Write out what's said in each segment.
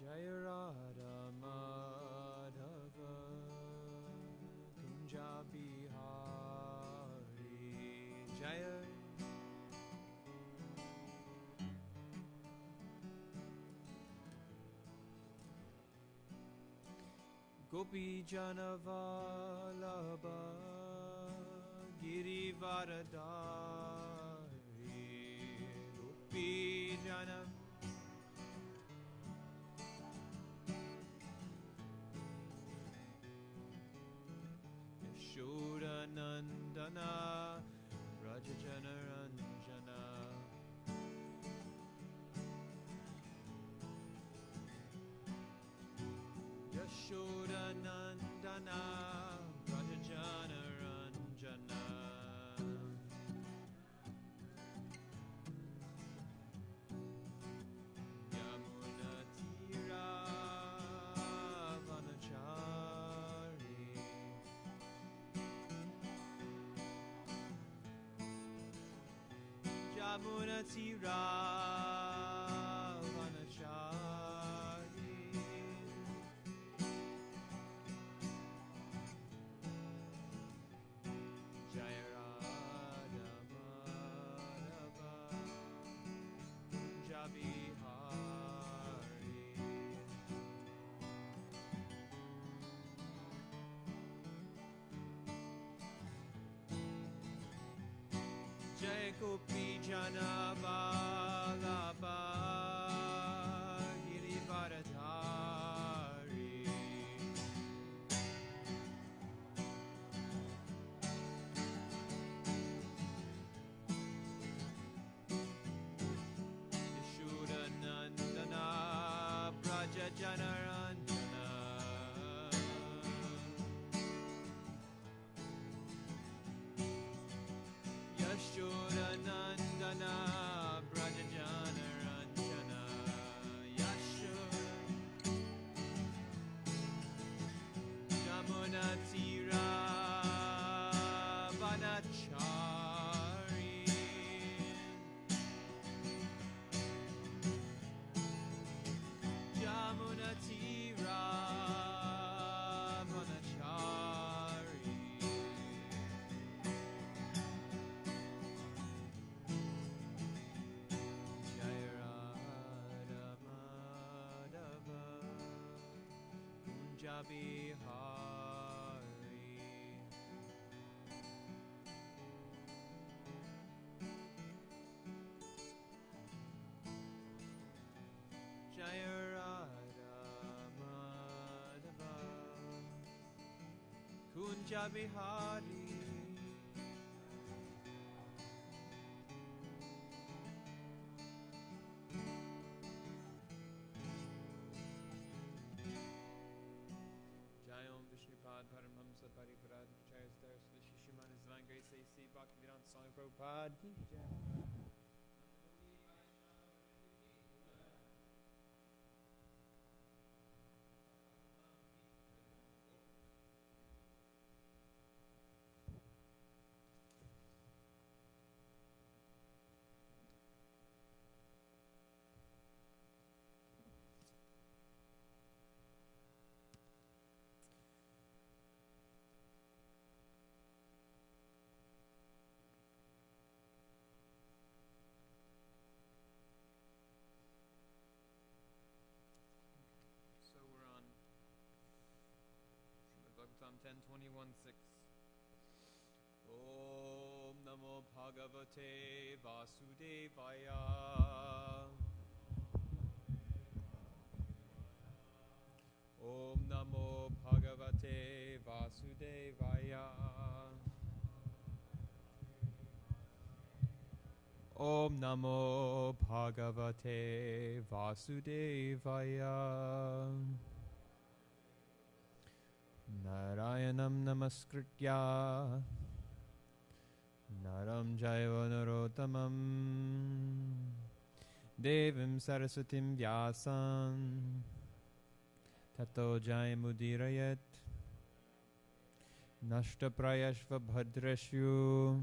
Jaya Radha Madhava Kunja Bihari Jaya Gopi Janavalabha Girivaradari Gopi Jana Yashodanandana Rajajanaranjana Yashodanandana Rajajanaranjana Yamunatira Vanachari Yamunatira Vanachari Jaya Radha Madhava Kunja Bihari Jai Gopi Janavalabha Girivaradari Yashodanandana Brajajanaranjana Yashodanandana Brajajanaranjana Yamunatira Vanachari Yamunatira Vanachari Jaya Radha Madhava Kunja Bihari Jaya Radha Madhava Kunja Bihari Jai Om Vishnupad Paramhamsa Pariparad Jaya Star Shishiman Isvangai Saisi Bhaktivedanta Swami Prabhupada Ki Jai. So we're on Bhagavatam 10:21-6. Om Namo Bhagavate Vasudevaya. Om Namo Bhagavate Vasudevaya. Om Namo Bhagavate Vasudevaya. Narayanam Namaskritya Naram Jaiva Narotamam Devim Saraswatim Vyasam Tato Jaimudirayat Nashtaprayashva Bhadrashu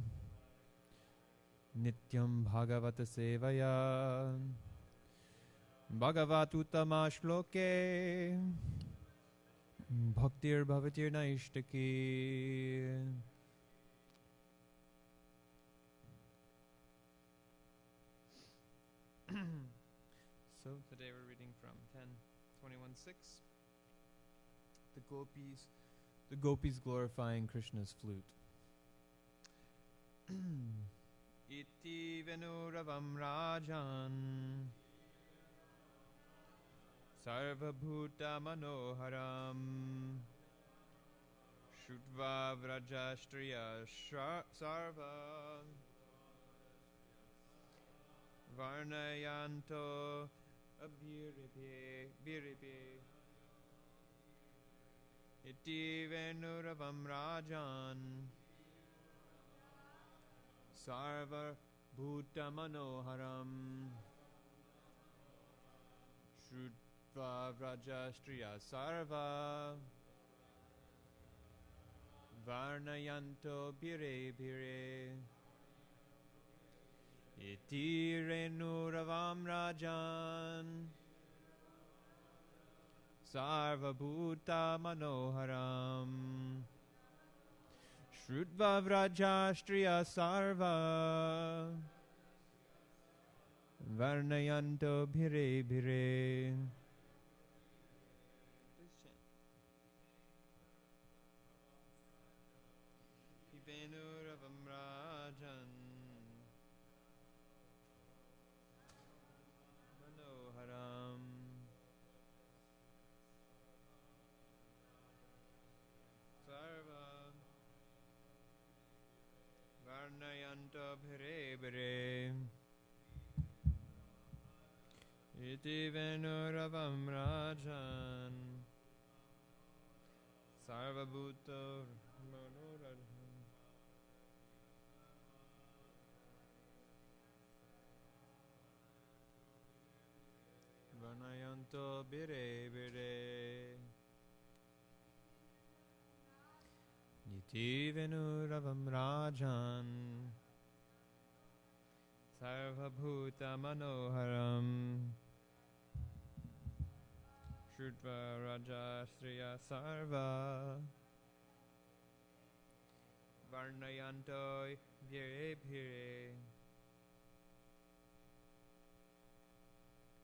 Nityam Bhagavata Sevaya Bhagavatam Shloke Bhaktir Bhavatir Naishtaki. So today we're reading from 10:21:6. The gopis glorifying Krishna's flute. Iti Venuravam Rajan Sarvabhuta Manoharam Shutva Vrajastriya Sarva Varnayanto Abhiribe Iti Venuravam Rajan Sarva Bhuta Manoharam Shrutva Vrajastriya Sarva Varnayanto Bhire Iti Renuravam Rajan Sarva Bhuta Manoharam Shrutva Vrajastriya Sarva Varnayanto Bhire Please chant. Venuravam Rajan Manoharam Sarva Varnayanto Bhire Iti Venuravam Rajan Sarvabhuta Manoharam Varnayanto Bhire Iti Venuravam Rajan Sarvabhuta Manoharam Shrutva Rajastriya Sarva Varnayanto Bhire.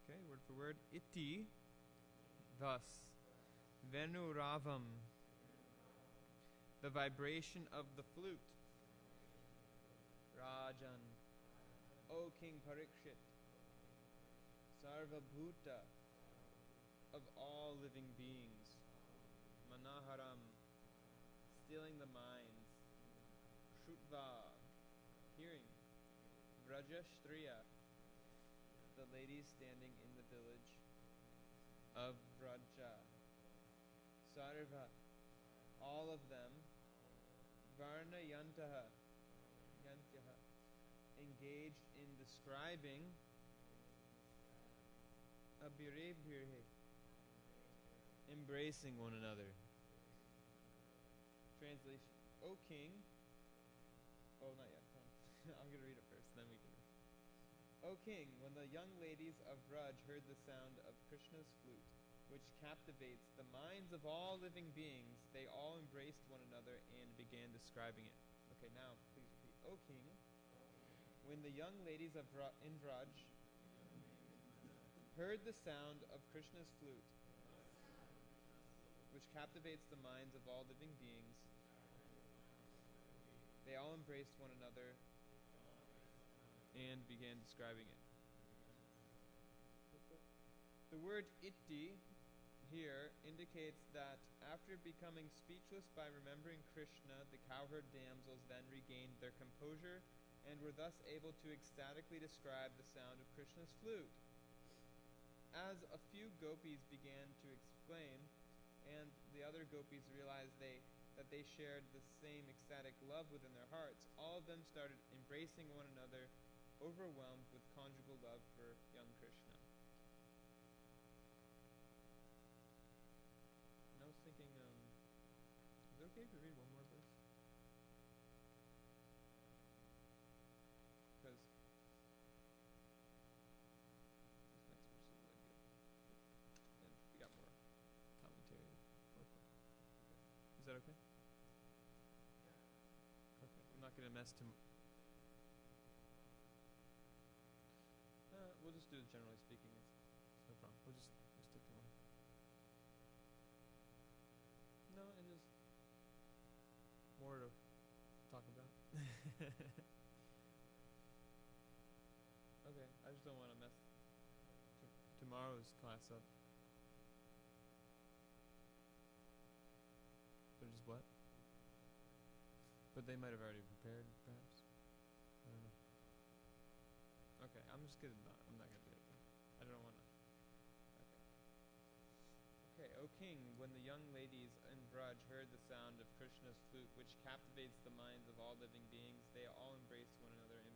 Okay, word for word. Iti, thus. Venuravam, the vibration of the flute. Rajan, O King Parikshit. Sarvabhuta, of all living beings. Manaharam, stealing the minds. Shrutva, hearing. Vrajastriya, the ladies standing in the village of Vraja. Sarva, all of them. Varnayantaha, engaged in describing Abhire, embracing one another. Translation: O King. Oh, not yet. I'm going to read it first, then we can read. O King, when the young ladies of Vraj heard the sound of Krishna's flute, which captivates the minds of all living beings, they all embraced one another and began describing it. Okay, now please repeat. O King, when the young ladies of in Vraj heard the sound of Krishna's flute, which captivates the minds of all living beings, they all embraced one another and began describing it. The word iti here indicates that after becoming speechless by remembering Krishna, the cowherd damsels then regained their composure and were thus able to ecstatically describe the sound of Krishna's flute. As a few gopis began to exclaim, and the other gopis realized that they shared the same ecstatic love within their hearts, all of them started embracing one another, overwhelmed with conjugal love for young Krishna. And I was thinking, is it okay if we read one more verse? Because this next verse is really good. that okay? Okay. I'm not gonna mess too. We'll just do it generally speaking. It's no problem. We'll just stick to one. No, and just more to talk about. Okay, I just don't want to mess tomorrow's class up. But just what? But they might have already prepared, perhaps. I don't know. Okay, I'm just gonna not. I'm not gonna do anything. I don't want to. Okay. Okay, O king, when the young ladies in Braj heard the sound of Krishna's flute, which captivates the minds of all living beings, they all embraced one another and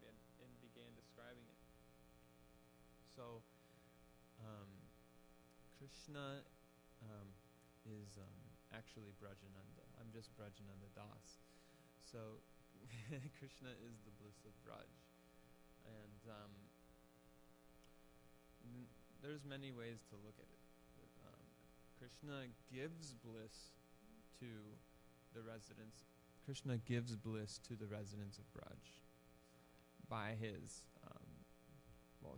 began describing it. So, Krishna is actually Brajananda. I'm just Brajananda Das. So, Krishna is the bliss of Braj. And there's many ways to look at it. Krishna gives bliss to the residents. Krishna gives bliss to the residents of Braj by his,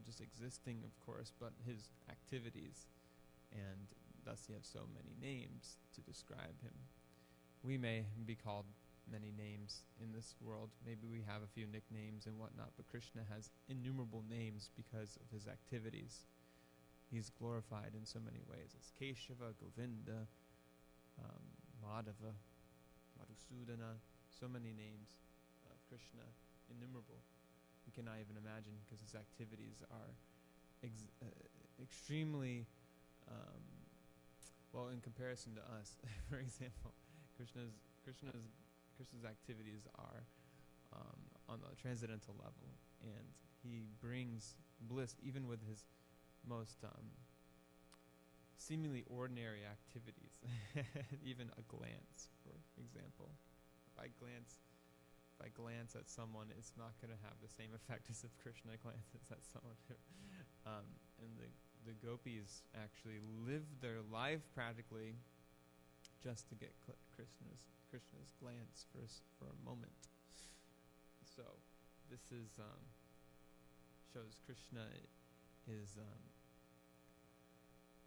just existing, of course, but his activities, and thus he has so many names to describe him. We may be called many names in this world. Maybe we have a few nicknames and whatnot, but Krishna has innumerable names because of his activities. He's glorified in so many ways as Keshava, Govinda, Madhava, Madhusudana, so many names of Krishna, innumerable. We cannot even imagine because his activities are extremely, in comparison to us, for example, Krishna's activities are on the transcendental level, and he brings bliss even with his most seemingly ordinary activities. Even a glance, for example. If I glance at someone, it's not going to have the same effect as if Krishna glances at someone. And the gopis actually live their life practically just to get Krishna's glance for a moment. So this is shows Krishna is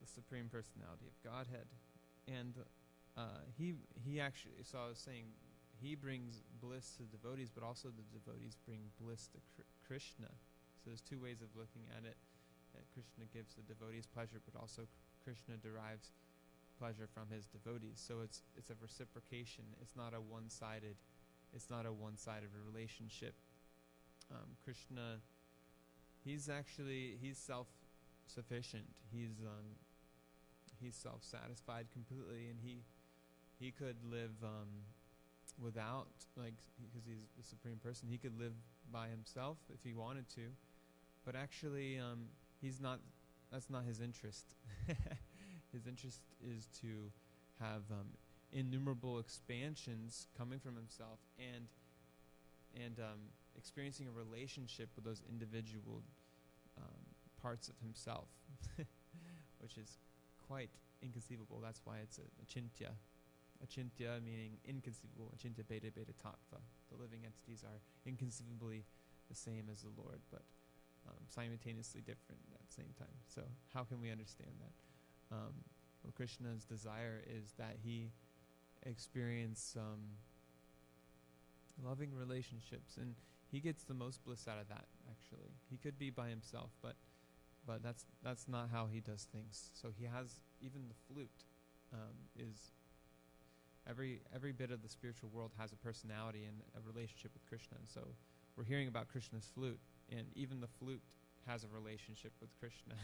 the Supreme Personality of Godhead, and he actually. So I was saying, he brings bliss to devotees, but also the devotees bring bliss to Krishna. So there's two ways of looking at it. That Krishna gives the devotees pleasure, but also Krishna derives pleasure from his devotees. So it's a reciprocation. It's not a one-sided relationship. Krishna, he's self-sufficient. He's self-satisfied completely, and he could live without, because he's the Supreme Person, he could live by himself if he wanted to, but actually that's not his interest. His interest is to have innumerable expansions coming from himself and experiencing a relationship with those individual parts of himself, which is quite inconceivable. That's why it's a achintya. Achintya meaning inconceivable. Achintya beta beta tattva. The living entities are inconceivably the same as the Lord, but simultaneously different at the same time. So how can we understand that? Krishna's desire is that he experience loving relationships, and he gets the most bliss out of that. Actually, he could be by himself, but that's not how he does things. So he has, even the flute is every bit of the spiritual world has a personality and a relationship with Krishna. And so we're hearing about Krishna's flute, and even the flute has a relationship with Krishna.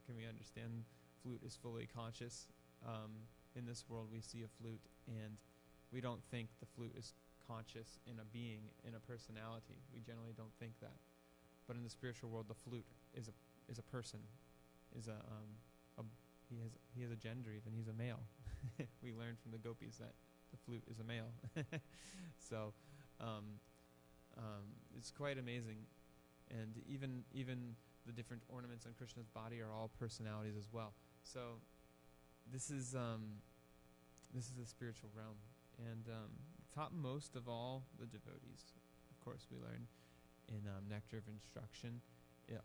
Can we understand? Flute is fully conscious. In this world, we see a flute, and we don't think the flute is conscious in a being, in a personality. We generally don't think that. But in the spiritual world, the flute is a person. He has a gender even. He's a male. We learned from the gopis that the flute is a male. So it's quite amazing. And even the different ornaments on Krishna's body are all personalities as well. So this is this is a spiritual realm. And topmost of all the devotees, of course we learn in Nectar of Instruction,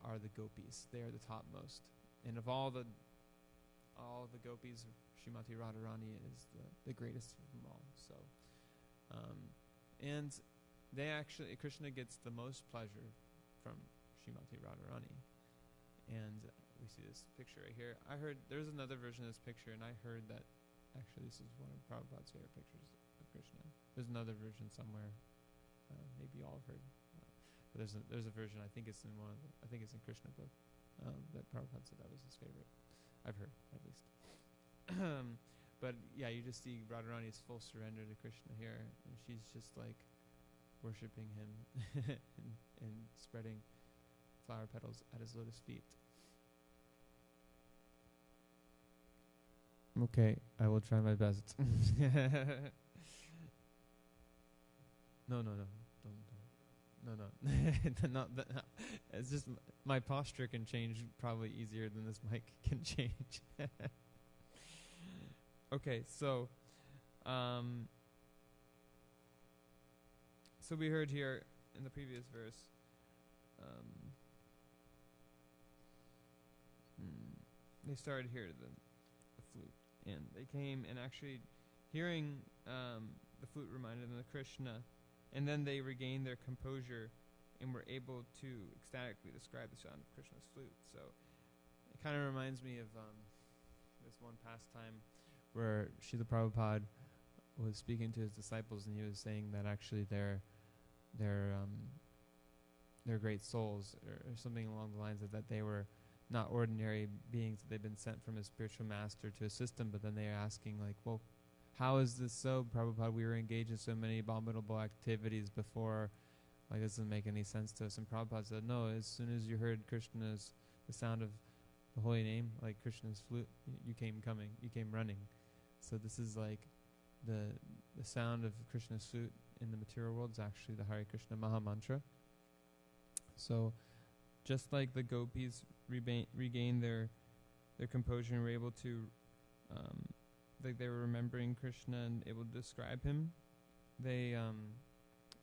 are the gopis. They are the topmost. And of all the gopis, Srimati Radharani is the greatest of them all. So, and they actually, Krishna gets the most pleasure from Srimati Radharani. And we see this picture right here. I heard there's another version of this picture, and I heard that actually this is one of Prabhupada's favorite pictures of Krishna. There's another version somewhere. Maybe you all have heard. But there's a version. I think it's in Krishna book that Prabhupada said that was his favorite. I've heard, at least. But yeah, you just see Radharani's full surrender to Krishna here, and she's just like worshiping him and spreading flower petals at his lotus feet. Okay, I will try my best. No, not that. It's just my posture can change probably easier than this mic can change. Okay, so we heard here in the previous verse. They started here the flute, and they came and actually hearing the flute reminded them of Krishna. And then they regained their composure and were able to ecstatically describe the sound of Krishna's flute. So it kind of reminds me of this one pastime where Srila Prabhupada was speaking to his disciples, and he was saying that actually they're great souls, or something along the lines of that they were not ordinary beings, that they've been sent from a spiritual master to assist them. But then they are asking, like, well, how is this so, Prabhupada? We were engaged in so many abominable activities before. Like, this doesn't make any sense to us. And Prabhupada said, no, as soon as you heard the sound of the holy name, like Krishna's flute, you came running. So this is like the sound of Krishna's flute in the material world is actually the Hare Krishna Maha Mantra. So just like the gopis regained their composure and were able to like they were remembering Krishna and able to describe him, it's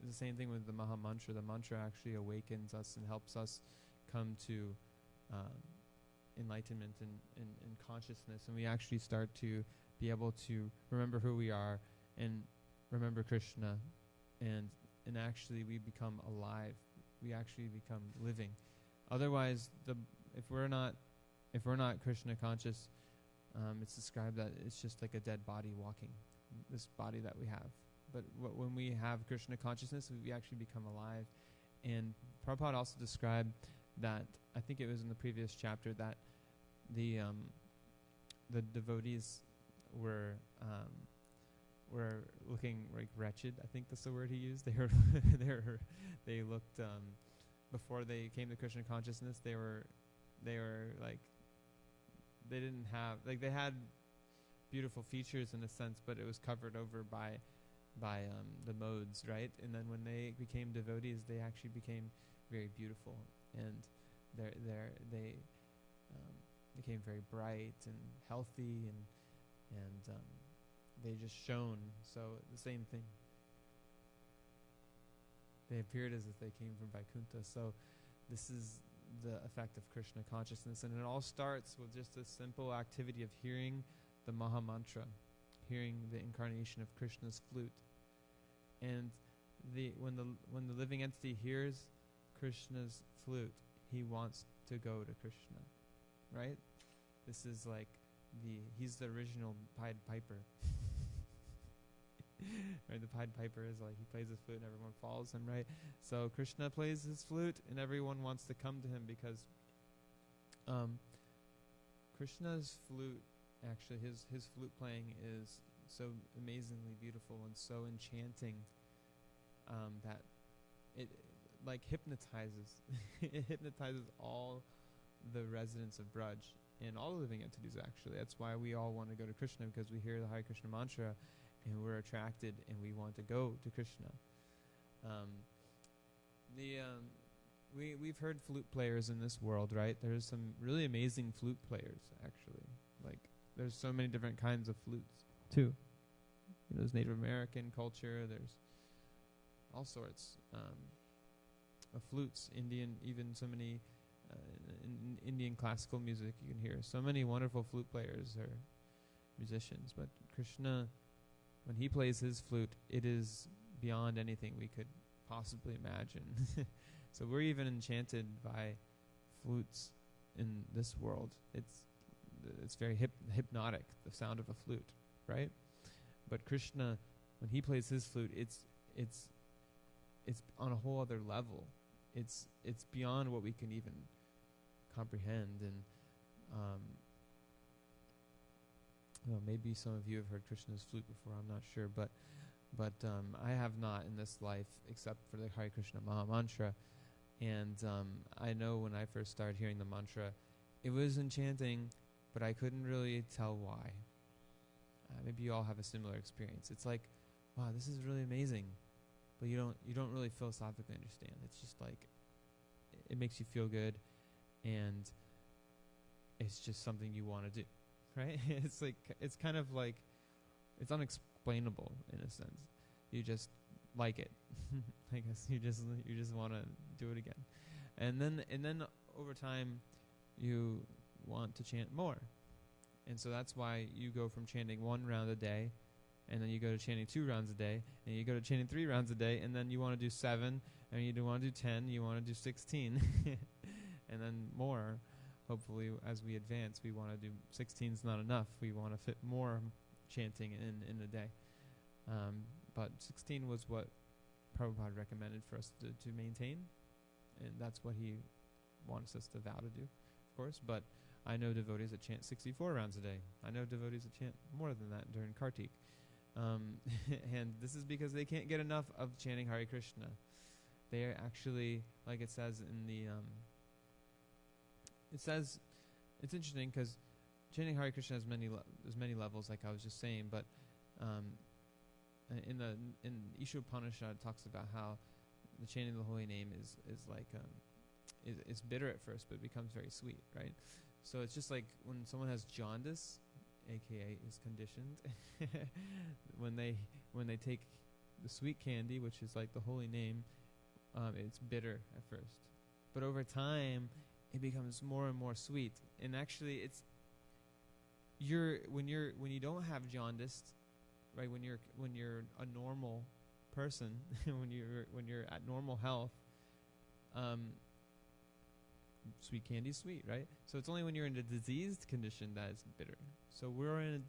the same thing with the Maha Mantra. The mantra actually awakens us and helps us come to enlightenment and consciousness, and we actually start to be able to remember who we are and remember Krishna, and actually we become alive. We actually become living. Otherwise, if we're not Krishna conscious, it's described that it's just like a dead body walking, this body that we have. But when we have Krishna consciousness, we actually become alive. And Prabhupada also described that, I think it was in the previous chapter, that the devotees were looking like wretched. I think that's the word he used. They looked before they came to Krishna consciousness. They were like, they didn't have, like, they had beautiful features in a sense, but it was covered over by the modes, right? And then when they became devotees, they actually became very beautiful, and they became very bright and healthy, and they just shone. So the same thing. They appeared as if they came from Vaikuntha. So this is the effect of Krishna consciousness, and it all starts with just a simple activity of hearing the Maha Mantra, hearing the incarnation of Krishna's flute. And when the living entity hears Krishna's flute, he wants to go to Krishna, right? This is like he's the original Pied Piper. Right, the Pied Piper is like, he plays his flute and everyone follows him, right? So Krishna plays his flute and everyone wants to come to him because Krishna's flute, actually his flute playing is so amazingly beautiful and so enchanting that it like hypnotizes. It hypnotizes all the residents of Braj and all the living entities, actually. That's why we all want to go to Krishna, because we hear the Hare Krishna mantra and we're attracted and we want to go to Krishna. We've heard flute players in this world, right? There's some really amazing flute players, actually. Like, there's so many different kinds of flutes too. there's Native American culture. There's all sorts of flutes, Indian, even so many in Indian classical music you can hear so many wonderful flute players or musicians. But Krishna, when he plays his flute, it is beyond anything we could possibly imagine. So we're even enchanted by flutes in this world. It's very hypnotic, the sound of a flute, right? But Krishna, when he plays his flute, it's on a whole other level. It's beyond what we can even comprehend. And maybe some of you have heard Krishna's flute before. I'm not sure, but I have not in this life, except for the Hare Krishna Maha Mantra. And I know when I first started hearing the mantra, it was enchanting, but I couldn't really tell why. Maybe you all have a similar experience. It's like, wow, this is really amazing, but you don't really philosophically understand. It's just like it makes you feel good, and it's just something you want to do, right? It's kind of like it's unexplainable in a sense. You just like it. I guess you just want to do it again, and then over time you want to chant more, and so that's why you go from chanting 1 round a day, and then you go to chanting 2 rounds a day, and you go to chanting 3 rounds a day, and then you want to do 7, and you want to do 10, you want to do 16, and then more. Hopefully, as we advance, we want to do 16 is not enough. We want to fit more chanting in a day. But 16 was what Prabhupada recommended for us to maintain, and that's what he wants us to vow to do, of course. But I know devotees that chant 64 rounds a day. I know devotees that chant more than that during Kartik. And this is because they can't get enough of chanting Hare Krishna. They are actually, like it says in the, it says, it's interesting because chanting Hare Krishna has many levels, like I was just saying, but in Isha Upanishad it talks about how the chanting of the holy name is like is bitter at first, but it becomes very sweet, right? So it's just like when someone has jaundice, aka is conditioned, when they take the sweet candy, which is like the holy name, it's bitter at first, but over time it becomes more and more sweet. And actually, when you don't have jaundice, right? When you're a normal person, when you're at normal health, sweet candy's sweet, right? So it's only when you're in a diseased condition that it's bitter. So we're in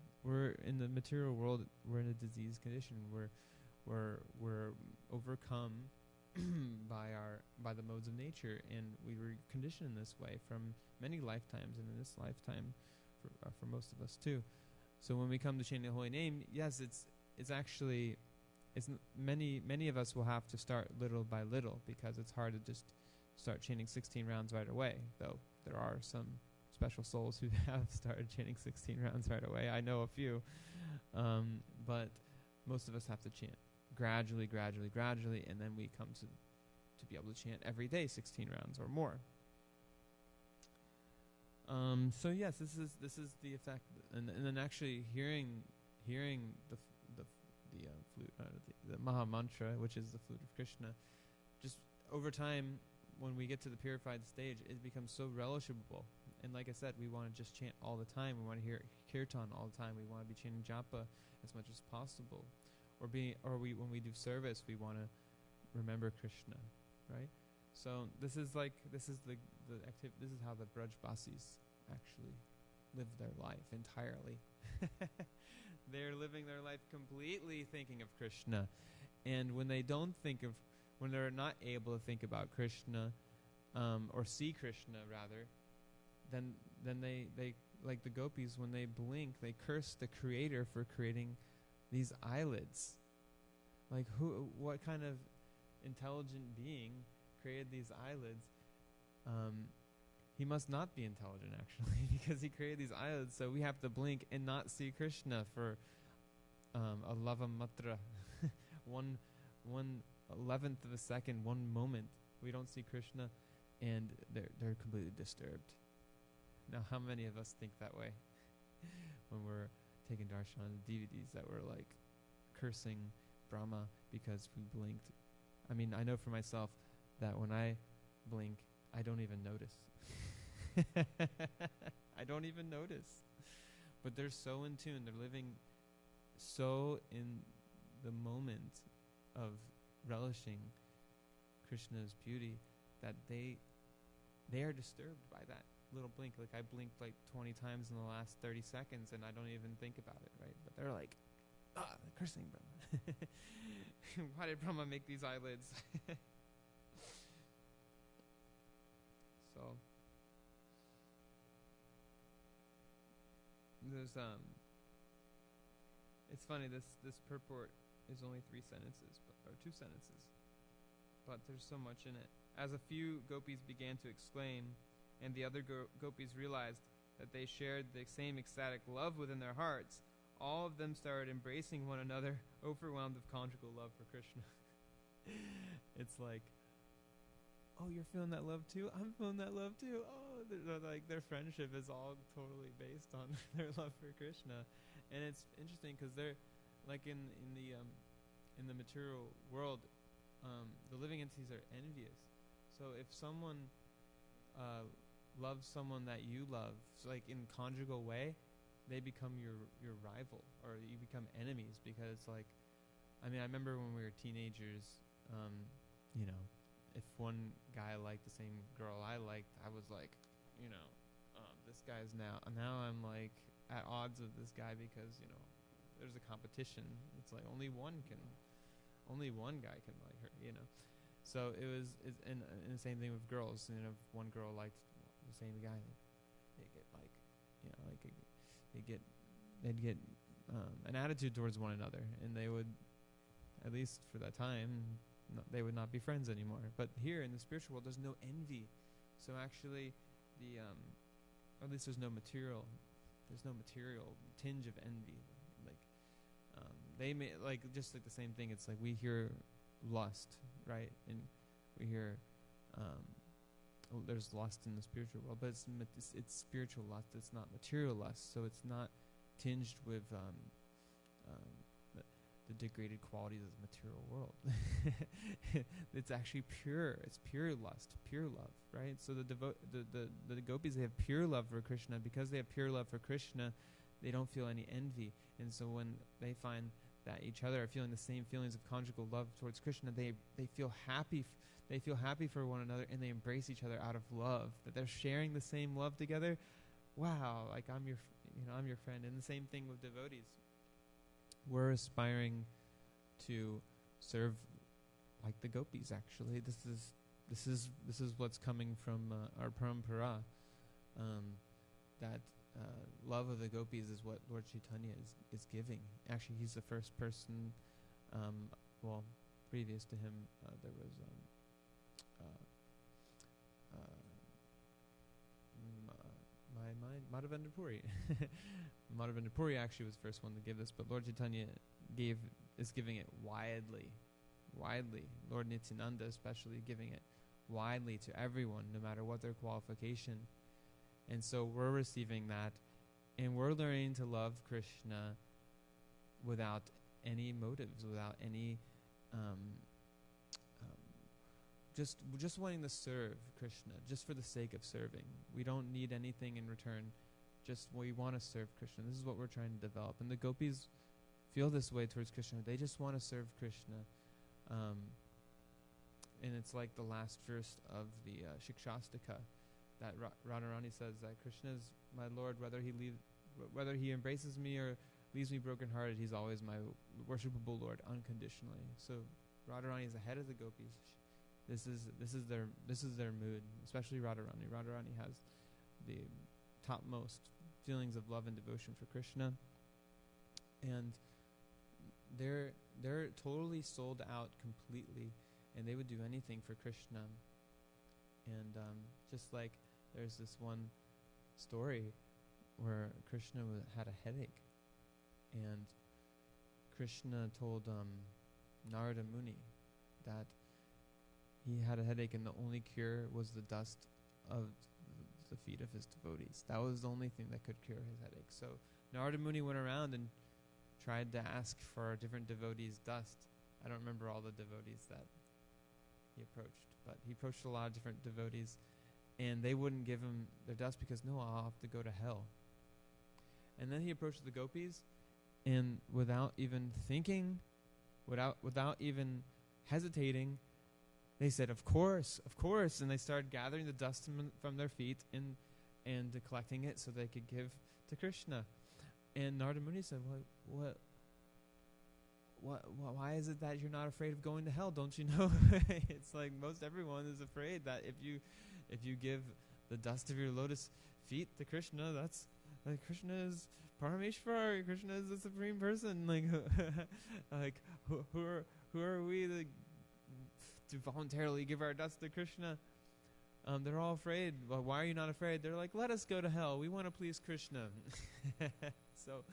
the material world. We're in a diseased condition. We're overcome by the modes of nature, and we were conditioned in this way from many lifetimes, and in this lifetime, for most of us too. So when we come to chanting the holy name, yes, it's actually many of us will have to start little by little, because it's hard to just start chanting 16 rounds right away, though there are some special souls who have started chanting 16 rounds right away. I know a few. But most of us have to chant gradually, and then we come to be able to chant every day 16 rounds or more. So yes, this is the effect, and then actually hearing the flute, the Maha Mantra, which is the flute of Krishna, just over time, when we get to the purified stage, it becomes so relishable. And like I said, we want to just chant all the time. We want to hear kirtan all the time. We want to be chanting japa as much as possible. When we do service, we want to remember Krishna, right? So this is the activity. This is how the Brajbasis actually live their life entirely. They're living their life completely thinking of Krishna, and when they're not able to think about Krishna, or see Krishna rather, then they like the gopis, when they blink, they curse the Creator for creating these eyelids. Like what kind of intelligent being created these eyelids? He must not be intelligent, actually, because he created these eyelids, so we have to blink and not see Krishna for a lava matra, 1/11th of a second, 1 moment. We don't see Krishna, and they're completely disturbed. Now, how many of us think that way when we're taking darshan on DVDs, that we're like cursing Brahma because we blinked. I mean, I know for myself that when I blink, I don't even notice. I don't even notice. But they're so in tune. They're living so in the moment of relishing Krishna's beauty that they are disturbed by that little blink. Like I blinked like 20 times in the last 30 seconds and I don't even think about it, right? But they're like, cursing Brahma. Why did Brahma make these eyelids? So there's it's funny, this purport is only 3 sentences, or 2 sentences, but there's so much in it. As a few gopis began to exclaim, and the other gopis realized that they shared the same ecstatic love within their hearts, all of them started embracing one another, overwhelmed with conjugal love for Krishna. It's like, oh, you're feeling that love too? I'm feeling that love too. Oh, like their friendship is all totally based on their love for Krishna. And it's interesting because they're like in the material world, the living entities are envious. So if someone loves someone that you love, so like in conjugal way, they become your rival, or you become enemies, because like, I mean, I remember when we were teenagers, you know, if one guy liked the same girl I liked, I was like, you know, this guy's now I'm like at odds with this guy because, you know, there's a competition. It's like only one guy can like her, you know. So and the same thing with girls. You know, if one girl liked the same guy, they get like, you know, like they'd get an attitude towards one another, and they would, at least for that time, they would not be friends anymore. But here in the spiritual world, there's no envy. So actually, or at least there's no material tinge of envy. Like they may like just like the same thing. It's like we hear lust, right? And we hear there's lust in the spiritual world, but it's spiritual lust. It's not material lust. So it's not tinged with the degraded qualities of the material world. It's actually pure. It's pure lust, pure love, right? So the gopis, they have pure love for Krishna. Because they have pure love for Krishna, they don't feel any envy. And so when they find that each other are feeling the same feelings of conjugal love towards Krishna, they feel happy. They feel happy for one another, and they embrace each other out of love. That they're sharing the same love together. Wow, like I'm your friend. And the same thing with devotees. We're aspiring to serve like the gopis. Actually, this is what's coming from our parampara. That love of the gopis is what Lord Chaitanya is giving. Actually, he's the first person. Well, previous to him, there was Madhavendra Puri. Madhavendra Puri actually was the first one to give this, but Lord Chaitanya is giving it widely. Lord Nityananda especially giving it widely to everyone, no matter what their qualification. And so we're receiving that, and we're learning to love Krishna without any motives, without any just wanting to serve Krishna, just for the sake of serving. We don't need anything in return. Just we want to serve Krishna. This is what we're trying to develop. And the gopis feel this way towards Krishna. They just want to serve Krishna. And it's like the last verse of the Shikshashtaka that Radharani says that Krishna is my Lord, whether he embraces me or leaves me brokenhearted, he's always my worshipable Lord unconditionally. So Radharani is ahead of the gopis. This is their mood, especially Radharani. Radharani has the topmost feelings of love and devotion for Krishna, and they're totally sold out completely, and they would do anything for Krishna. And just like there's this one story where Krishna had a headache, and Krishna told Narada Muni that he had a headache, and the only cure was the dust of the feet of his devotees. That was the only thing that could cure his headache. So Narada Muni went around and tried to ask for different devotees' dust. I don't remember all the devotees that he approached, but he approached a lot of different devotees, and they wouldn't give him their dust because, no, I'll have to go to hell. And then he approached the gopis, and without even thinking, without even hesitating, they said, of course, and they started gathering the dust from their feet and collecting it so they could give to Krishna. And Narada Muni said, why is it that you're not afraid of going to hell? Don't you know? It's like most everyone is afraid that if you give the dust of your lotus feet to Krishna, that's like Krishna is Parameshwar. Krishna is the supreme person. Like who are we to voluntarily give our dust to Krishna? They're all afraid. Well, why are you not afraid? They're like, let us go to hell. We want to please Krishna. So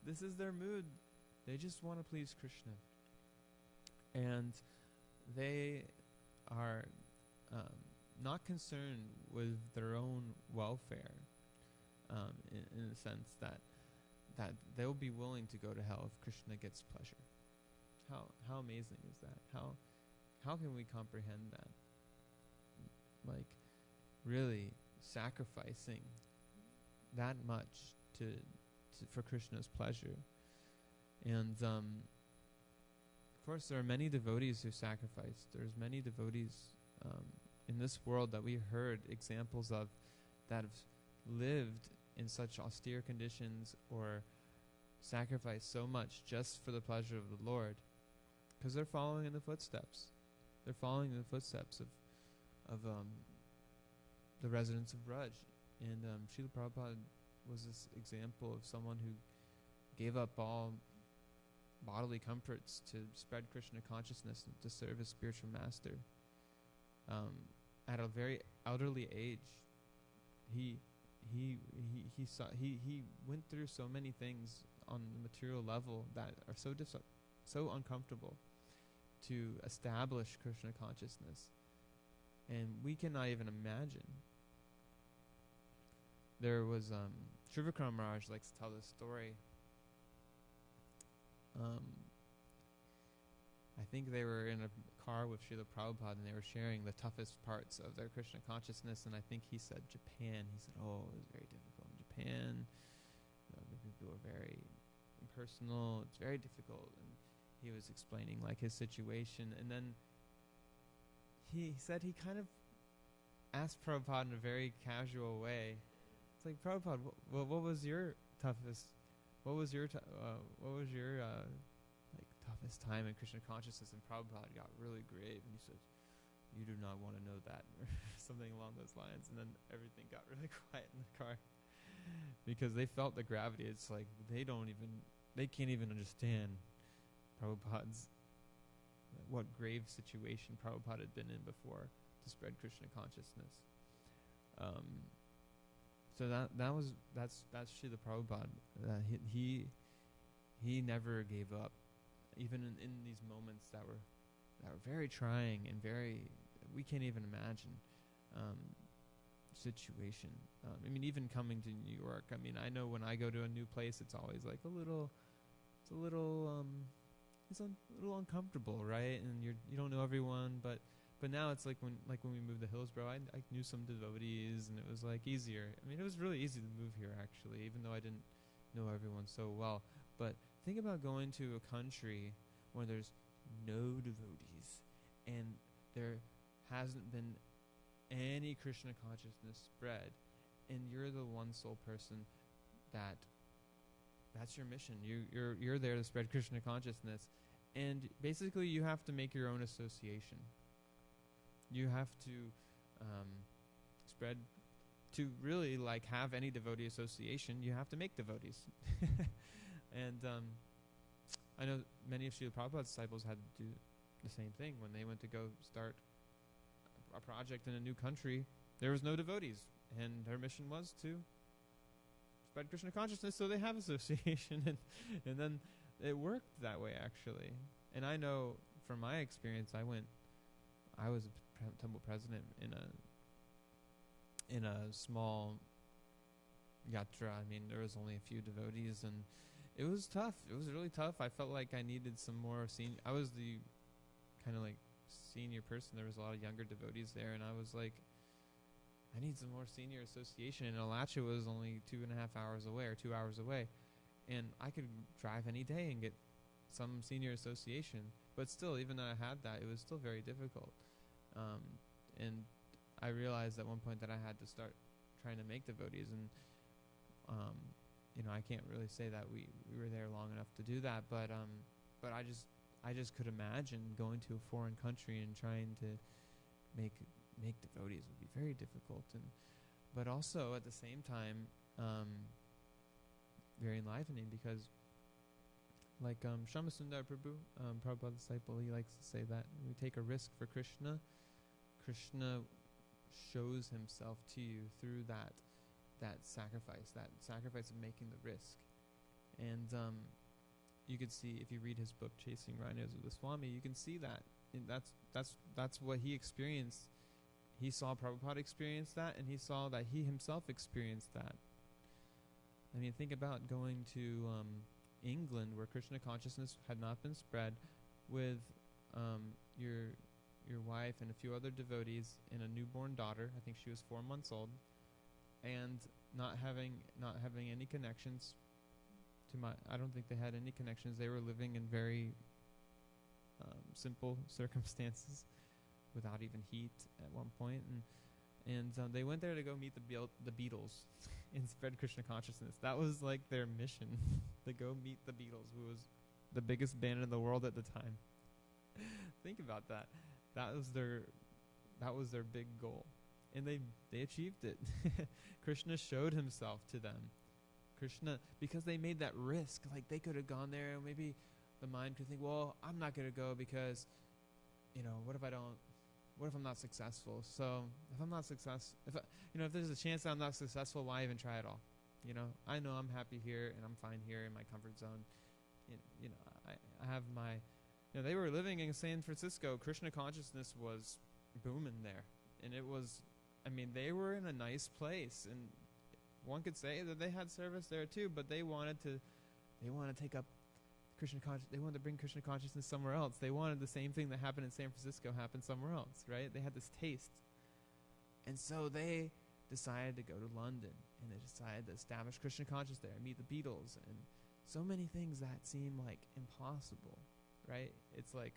this is their mood. They just want to please Krishna. And they are not concerned with their own welfare, in the sense that they'll be willing to go to hell if Krishna gets pleasure. How amazing is that? How can we comprehend that? Like, really sacrificing that much for Krishna's pleasure. And of course, there are many devotees who sacrificed. There's many devotees in this world that we heard examples of that have lived in such austere conditions or sacrificed so much just for the pleasure of the Lord, because they're following in the footsteps. They're following in the footsteps of the residents of Braj. And Srila Prabhupada was this example of someone who gave up all bodily comforts to spread Krishna consciousness and to serve his spiritual master. At a very elderly age, he went through so many things on the material level that are so uncomfortable to establish Krishna consciousness, and we cannot even imagine. There was Srivikram Maharaj likes to tell this story. I think they were in a car with Srila Prabhupada, and they were sharing the toughest parts of their Krishna consciousness, and I think he said Japan. He said, it was very difficult in Japan. The people were very impersonal. It's very difficult. And he was explaining like his situation, and then he said he kind of asked Prabhupada in a very casual way. It's like, Prabhupada, what was your toughest? What was your toughest time in Krishna consciousness? And Prabhupada got really grave, and he said, "You do not want to know that," or something along those lines. And then everything got really quiet in the car because they felt the gravity. It's like they can't even understand Prabhupada's what grave situation Prabhupada had been in before to spread Krishna consciousness. So that's Srila Prabhupada. He never gave up, even in these moments that were very trying and we can't even imagine situation. Even coming to New York. I know when I go to a new place, it's always like a little uncomfortable, right? And you don't know everyone, but now it's like when we moved to Hillsborough, I knew some devotees, and it was like easier. It was really easy to move here, actually, even though I didn't know everyone so well. But think about going to a country where there's no devotees, and there hasn't been any Krishna consciousness spread, and you're the one sole person that's your mission. You're there to spread Krishna consciousness, and basically you have to make your own association. You have to spread, to really have any devotee association, you have to make devotees. And I know many of Srila Prabhupada's disciples had to do the same thing when they went to go start a project in a new country. There was no devotees, and their mission was to spread Krishna consciousness, so they have association, and then it worked that way, actually. And I know from my experience, I was a temple president in a small yatra. There was only a few devotees, It was tough. It was really tough. I felt like I needed some more senior. I was the kind of like senior person. There was a lot of younger devotees there, and I was like, I need some more senior association. And Alachua was only 2.5 hours away or 2 hours away, and I could drive any day and get some senior association. But still, even though I had that, it was still very difficult. And I realized at one point that I had to start trying to make devotees, and I can't really say that we were there long enough to do that, but I just could imagine going to a foreign country and trying to make devotees would be very difficult, but also at the same time very enlivening, because like Shamasundar Prabhu, Prabhupada's disciple, he likes to say that when we take a risk for Krishna, Krishna shows himself to you through that sacrifice of making the risk. And you could see, if you read his book Chasing Rhinos with the Swami, you can see that. And that's what he experienced. He saw Prabhupada experience that, and he saw that he himself experienced that. I mean, think about going to England, where Krishna consciousness had not been spread, with your wife and a few other devotees and a newborn daughter. I think she was 4 months old, and not having any connections to I don't think they had any connections. They were living in very simple circumstances, without even heat at one point, and they went there to go meet the Beatles and spread Krishna consciousness. That was like their mission, to go meet the Beatles, who was the biggest band in the world at the time. Think about that. That was their big goal, and they achieved it. Krishna showed himself to them. Krishna, because they made that risk. Like, they could have gone there, and maybe the mind could think, well, I'm not going to go because, what if I'm not successful? So if I'm not if there's a chance that I'm not successful, why even try at all? I know I'm happy here, and I'm fine here in my comfort zone. I have my, they were living in San Francisco. Krishna consciousness was booming there, and it was, they were in a nice place, and one could say that they had service there too, but they wanted to take up Krishna consciousness. They wanted to bring Krishna consciousness somewhere else. They wanted the same thing that happened in San Francisco happen somewhere else, right? They had this taste. And so they decided to go to London, and they decided to establish Krishna consciousness there, meet the Beatles, and so many things that seem like impossible, right? It's like,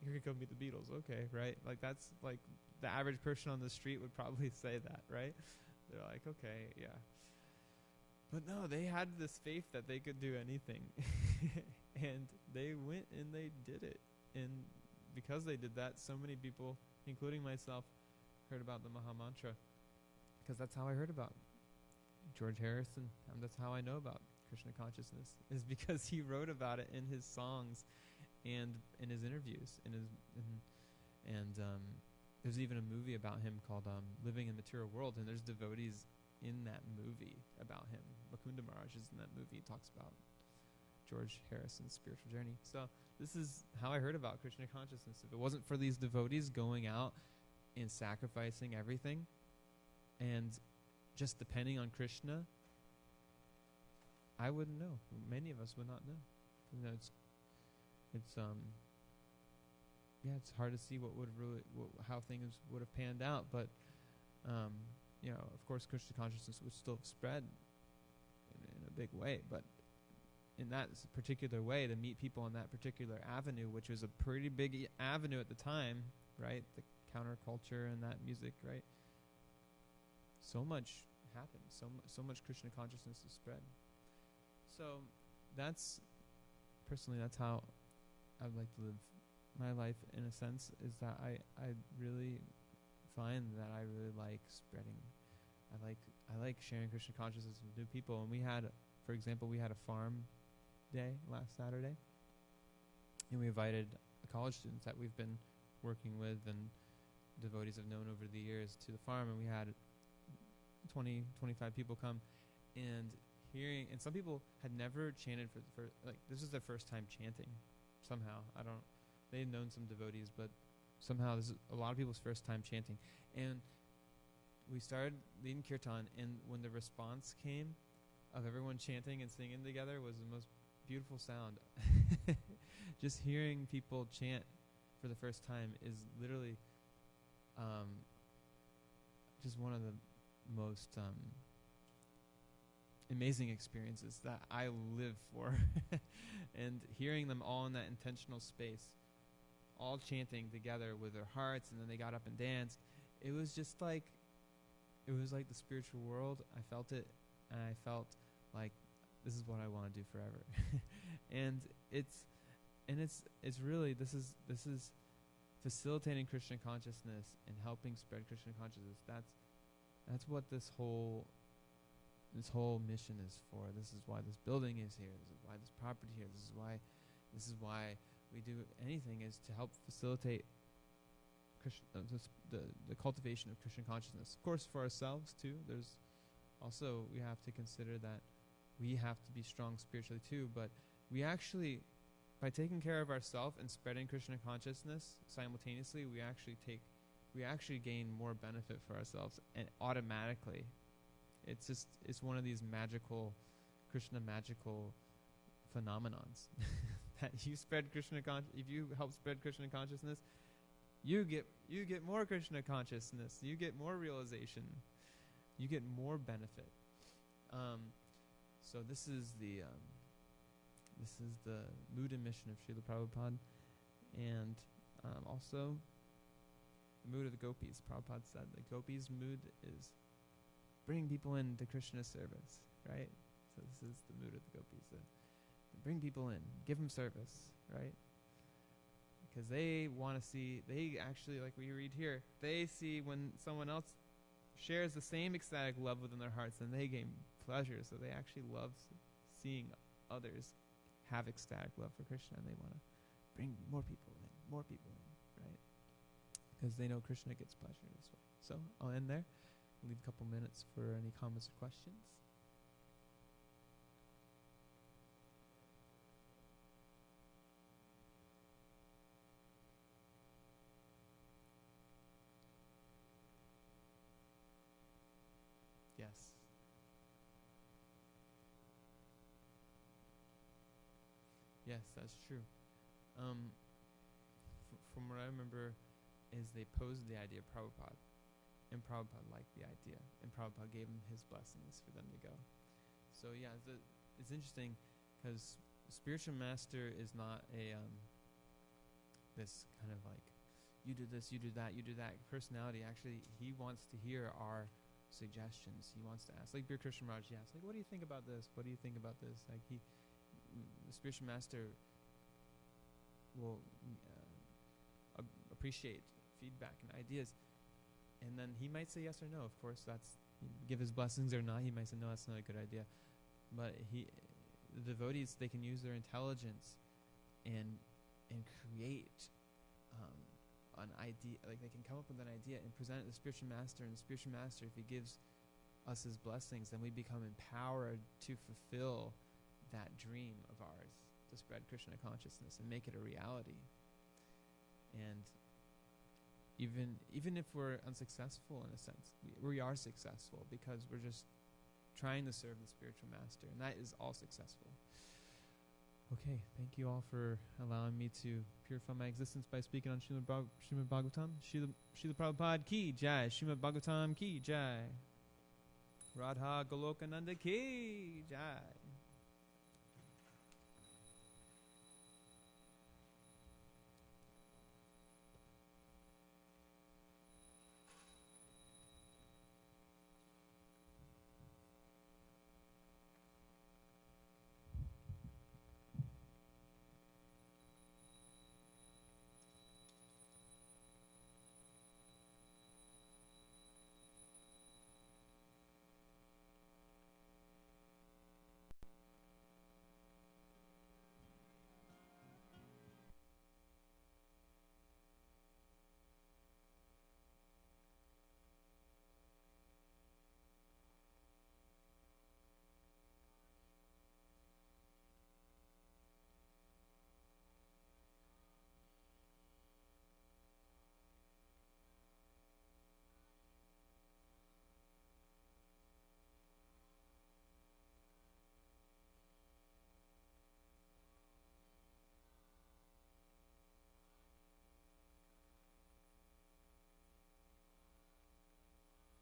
you're going to go meet the Beatles, okay, right? Like, that's like the average person on the street would probably say that, right? They're like, okay, yeah. But no, they had this faith that they could do anything. And they went and they did it. And because they did that, so many people, including myself, heard about the Maha Mantra. Because that's how I heard about George Harrison. And that's how I know about Krishna consciousness, is because he wrote about it in his songs and in his interviews. And there's even a movie about him called Living in the Material World, and there's devotees in that movie about him. Mukunda Maharaj is in that movie. He talks about George Harrison's spiritual journey. So this is how I heard about Krishna consciousness. If it wasn't for these devotees going out and sacrificing everything and just depending on Krishna, I wouldn't know. Many of us would not know. It's hard to see how things would have panned out, but of course, Krishna consciousness would still have spread in a big way, but in that particular way, to meet people on that particular avenue, which was a pretty big avenue at the time, right? The counterculture and that music, right? So much happened. So much Krishna consciousness is spread. So that's how I would like to live my life, in a sense, is that I really find that I really like spreading. I like sharing Krishna consciousness with new people. And we had a farm day last Saturday, and we invited college students that we've been working with and devotees have known over the years to the farm, and we had 20, 25 people come, and some people had never chanted this was their first time chanting. Somehow, they'd known some devotees, but somehow this is a lot of people's first time chanting. And we started leading kirtan, and when the response came of everyone chanting and singing together, was the most beautiful sound. Just hearing people chant for the first time is literally just one of the most amazing experiences that I live for. And hearing them all in that intentional space, all chanting together with their hearts, and then they got up and danced. It was just like, it was like the spiritual world. I felt it, and I felt like this is what I want to do forever. And it's really, this is facilitating Krishna consciousness and helping spread Krishna consciousness. That's what this whole mission is for. This is why this building is here. This is why this property here. This is why we do anything, is to help facilitate the cultivation of Krishna consciousness. Of course, for ourselves too. There's also, we have to consider that we have to be strong spiritually too. But we actually, by taking care of ourselves and spreading Krishna consciousness simultaneously, we actually gain more benefit for ourselves, and automatically. It's one of these Krishna magical phenomenons that you spread if you help spread Krishna consciousness, you get more Krishna consciousness, you get more realization, you get more benefit. So this is the mood and mission of Srila Prabhupada, and also the mood of the gopis. Prabhupada said the gopis' mood is bring people into Krishna service, right? So this is the mood of the gopis. Bring people in, give them service, right? Because they want to see, they actually, like we read here, they see when someone else shares the same ecstatic love within their hearts, then they gain pleasure. So they actually love seeing others have ecstatic love for Krishna, and they want to bring more people in, right? Because they know Krishna gets pleasure this way. So I'll end there. Leave a couple minutes for any comments or questions. Yes. Yes, that's true. From what I remember, is they posed the idea of Prabhupada. And Prabhupada liked the idea, and Prabhupada gave him his blessings for them to go. So yeah, it's interesting, because spiritual master is not this kind of like, you do this, you do that, you do that personality. Actually, he wants to hear our suggestions. He wants to ask, like Bir Krishna Maharaj, he asks, like, what do you think about this? What do you think about this? Like the spiritual master will appreciate feedback and ideas. And then he might say yes or no. Of course, give his blessings or not. He might say, no, that's not a good idea. But the devotees, they can use their intelligence and create an idea. Like they can come up with an idea and present it to the spiritual master. And the spiritual master, if he gives us his blessings, then we become empowered to fulfill that dream of ours, to spread Krishna consciousness and make it a reality. And even if we're unsuccessful, in a sense, we are successful, because we're just trying to serve the spiritual master, and that is all successful. Okay, thank you all for allowing me to purify my existence by speaking on Srimad Bhagavatam. Srila Prabhupada ki jai. Srimad Bhagavatam ki jai. Radha Goloka Nanda ki jai.